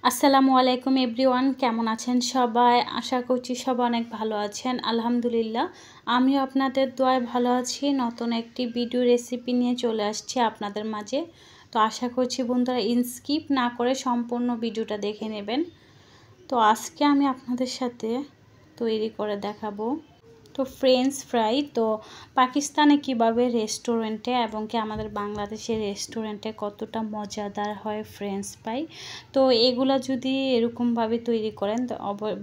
আসসালামু আলাইকুম এভরিওয়ান, কেমন আছেন সবাই? আশা করছি সবাই অনেক ভালো আছেন। আলহামদুলিল্লাহ আমিও আপনাদের দোয়ায় ভালো আছি। নতুন একটি ভিডিও রেসিপি নিয়ে চলে আসছি আপনাদের মাঝে। তো আশা করছি বন্ধুরা স্কিপ না করে সম্পূর্ণ ভিডিওটা দেখে নেবেন। তো আজকে আমি আপনাদের সাথে তৈরি করে দেখাবো তো ফ্রেঞ্চ ফ্রাই। তো পাকিস্তানে কিভাবে রেস্টুরেন্টে এবং কি আমাদের বাংলাদেশের রেস্টুরেন্টে কতটা মজাদার হয় ফ্রেঞ্চ ফ্রাই। তো এগুলা যদি এরকমভাবে তৈরি করেন তো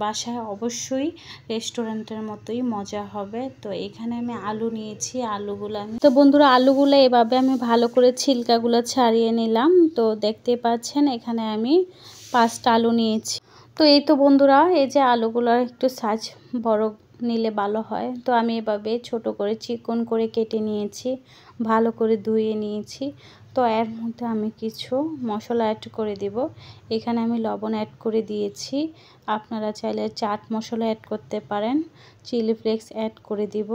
বাসায় অবশ্যই রেস্টুরেন্টের মতোই মজা হবে। তো এখানে আমি আলু নিয়েছি, আলুগুলো তো বন্ধুরা আলুগুলো এভাবে আমি ভালো করে ছিলকাগুলো ছাড়িয়ে নিলাম। তো দেখতে পাচ্ছেন এখানে আমি 5টা আলু নিয়েছি। তো এই তো বন্ধুরা এই যে আলুগুলো একটু সাইজ বড় নিলে ভালো হয়। তো আমি এভাবে ছোট করে চিকন করে কেটে নিয়েছি, ভালো করে ধুয়ে নিয়েছি। তো এর মধ্যে আমি কিছু মশলা অ্যাড করে দিব। এখানে আমি লবণ অ্যাড করে দিয়েছি, আপনারা চাইলে চাট মশলা অ্যাড করতে পারেন, চিলি ফ্লেক্স অ্যাড করে দিব।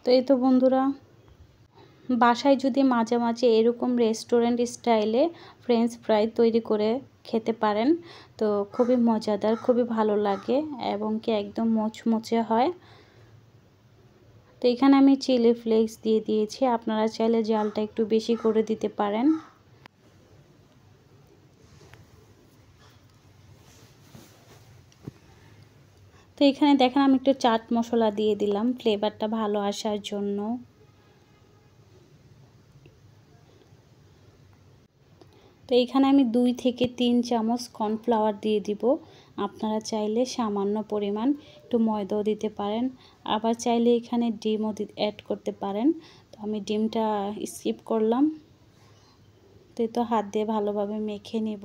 তো এই তো বন্ধুরা বাসায় যদি মাঝে মাঝে এরকম রেস্টুরেন্ট স্টাইলে ফ্রেঞ্চ ফ্রাই তৈরি করে খেতে পারেন তো খুবই মজাদার, খুবই ভালো লাগে এবং কি একদম মুচমুচে হয়। তো এখানে আমি চিলি ফ্লেক্স দিয়ে দিয়েছি, আপনারা চাইলে জালটা একটু বেশি করে দিতে পারেন। তো এখানে দেখেন আমি একটু চাট মশলা দিয়ে দিলাম ফ্লেভারটা ভালো আসার জন্য। তো এখানে আমি 2 থেকে 3 চামচ কর্নফ্লাওয়ার দিয়ে দিব। আপনারা চাইলে সামান্য পরিমাণ একটু ময়দাও দিতে পারেন, আবার চাইলে এখানে ডিমও অ্যাড করতে পারেন। তো আমি ডিমটা স্কিপ করলাম। তো হাত দিয়ে ভালোভাবে মেখে নেব।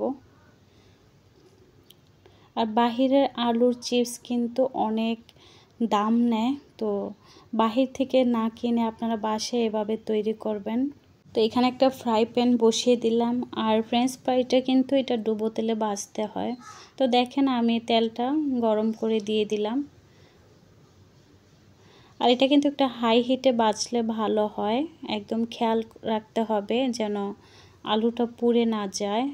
আর বাহিরের আলুর চিপস কিন্তু অনেক দাম নেয়, তো বাহির থেকে না কিনে আপনারা বাসায় এভাবে তৈরি করবেন। তো এখানে একটা ফ্রাই প্যান বসিয়ে দিলাম, আর ফ্রেঞ্চ ফ্রাইটা কিন্তু এটা ডুবো তেলে ভাজতে হয়। তো দেখেন আমি তেলটা গরম করে দিয়ে দিলাম, আর এটা কিন্তু একটা হাই হিটে ভাজলে ভালো হয়। একদম খেয়াল রাখতে হবে যেন আলুটা পুড়ে না যায়।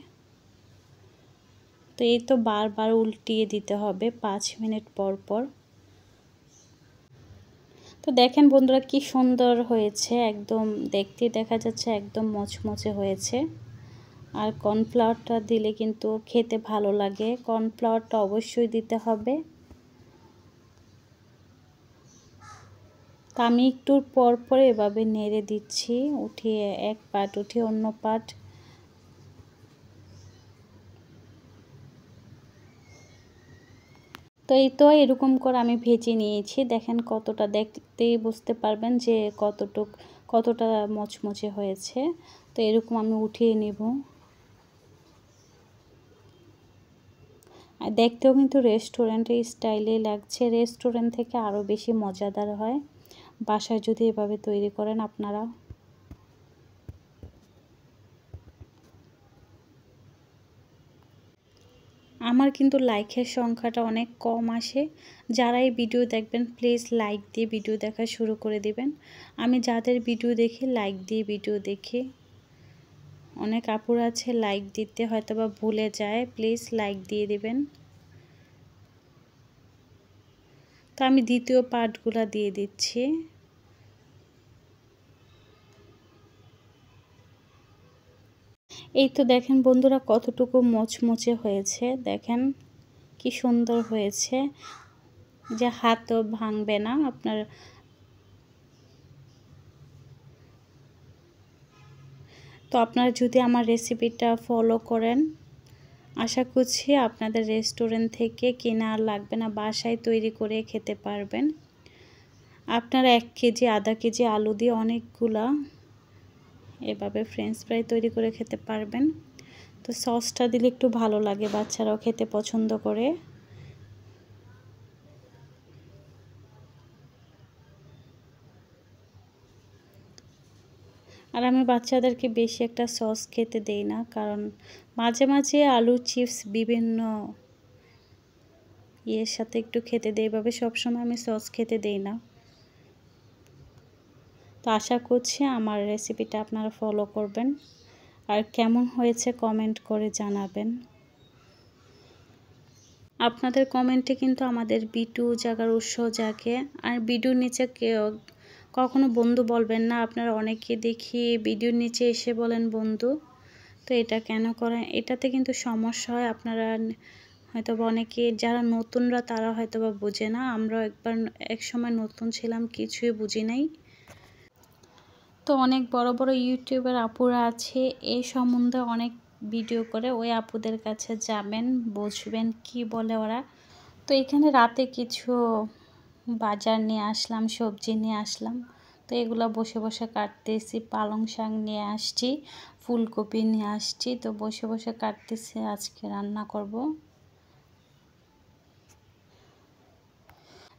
তো এই তো বারবার উল্টিয়ে দিতে হবে 5 মিনিট পর পর। তো দেখেন বন্ধুরা কি সুন্দর হয়েছে, একদম দেখতে দেখা যাচ্ছে একদম মচমচে হয়েছে। আর কর্নফ্লাওয়ারটা দিলে কিন্তু খেতে ভালো লাগে, কর্নফ্লাওয়ারটা অবশ্যই দিতে হবে। তা আমি একটু পর পর এভাবে নেড়ে দিচ্ছি, উঠিয়ে এক পাট উঠিয়ে অন্য পাট। তো এই তো এরকম করে আমি ভেজে নিয়েছি। দেখেন কতটা, দেখতেই বুঝতে পারবেন যে কতটা মচমচে হয়েছে। তো এরকম আমি উঠিয়ে নেব। আর দেখতেও কিন্তু রেস্টুরেন্টের স্টাইলে লাগছে, রেস্টুরেন্ট থেকে আরও বেশি মজাদার হয় বাসায় যদি এভাবে তৈরি করেন আপনারা। আমার কিন্তু লাইকের সংখ্যাটা অনেক কম আসে। যারা এই ভিডিও দেখবেন প্লিজ লাইক দিয়ে ভিডিও দেখা শুরু করে দিবেন। আমি যাদের ভিডিও দেখি লাইক দিয়ে ভিডিও দেখি, অনেক আপুরা আছে লাইক দিতে হয়তো বা ভুলে যায়, প্লিজ লাইক দিয়ে দিবেন। তো আমি দ্বিতীয় পার্টগুলো দিয়ে দিচ্ছি। এই তো দেখেন বন্ধুরা কতটুকু মচমচে হয়েছে, দেখেন কি সুন্দর হয়েছে, যে হাতও ভাঙবে না আপনার। তো আপনারা যদি আমার রেসিপিটা ফলো করেন আশা করছি আপনাদের রেস্টুরেন্ট থেকে কেনা আর লাগবে না, বাসায় তৈরি করে খেতে পারবেন। আপনারা 1 কেজি আধা কেজি আলু দিয়ে অনেকগুলা এভাবে ফ্রেঞ্চ ফ্রাই তৈরি করে খেতে পারবেন। তো সসটা দিলে একটু ভালো লাগে, বাচ্চারাও খেতে পছন্দ করে। আর আমি বাচ্চাদেরকে বেশি একটা সস খেতে দেই না, কারণ মাঝে মাঝে আলুর চিপস বিভিন্ন ইয়ের সাথে একটু খেতে দেই, এভাবে সবসময় আমি সস খেতে দেই না। তো আশা করছি আমার রেসিপিটা আপনারা ফলো করবেন, আর কেমন হয়েছে কমেন্ট করে জানাবেন। আপনাদের কমেন্টে কিন্তু আমাদের ভিডিও জাগার উৎসাহ জাগে। আর ভিডিওর নিচে কেউ কখনো বন্ধু বলবেন না, আপনারা অনেকে দেখি ভিডিওর নিচে এসে বলেন বন্ধু, তো এটা কেন করেন? এটাতে কিন্তু সমস্যা হয়। আপনারা হয়তো অনেকে যারা নতুনরা তারা হয়তো বা বোঝে না। আমরা এক সময় নতুন ছিলাম, কিছুই বুঝি নাই। তো অনেক বড় বড় ইউটিউবার আপুরা আছে, এই সম্বন্ধে অনেক ভিডিও করে, ওই আপুদের কাছে যাবেন, বুঝবেন কি বলে ওরা। তো এখানে রাতে কিছু বাজার নিয়ে আসলাম, সবজি নিয়ে আসলাম, তো এগুলো বসে বসে কাটতেছি। পালং শাক নিয়ে আসছি, ফুলকপি নিয়ে আসছি, তো বসে বসে কাটতেছি, আজকে রান্না করব।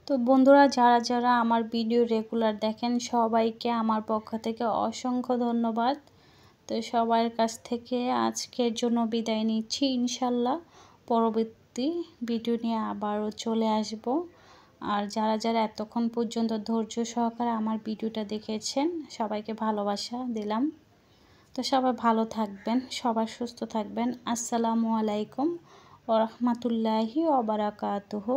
তো বন্ধুরা, যারা যারা আমার ভিডিও রেগুলার দেখেন সবাইকে আমার পক্ষ থেকে অসংখ্য ধন্যবাদ। তো সবার কাছ থেকে আজকের জন্য বিদায় নিচ্ছি। ইনশাল্লাহ পরবর্তী ভিডিও নিয়ে আবারও চলে আসব। আর যারা যারা এতক্ষণ পর্যন্ত ধৈর্য সহকারে আমার ভিডিওটা দেখেছেন সবাইকে ভালোবাসা দিলাম। তো সবাই ভালো থাকবেন, সবাই সুস্থ থাকবেন। আসসালামু আলাইকুম ওয়া রাহমাতুল্লাহি ওয়া বারাকাতুহু।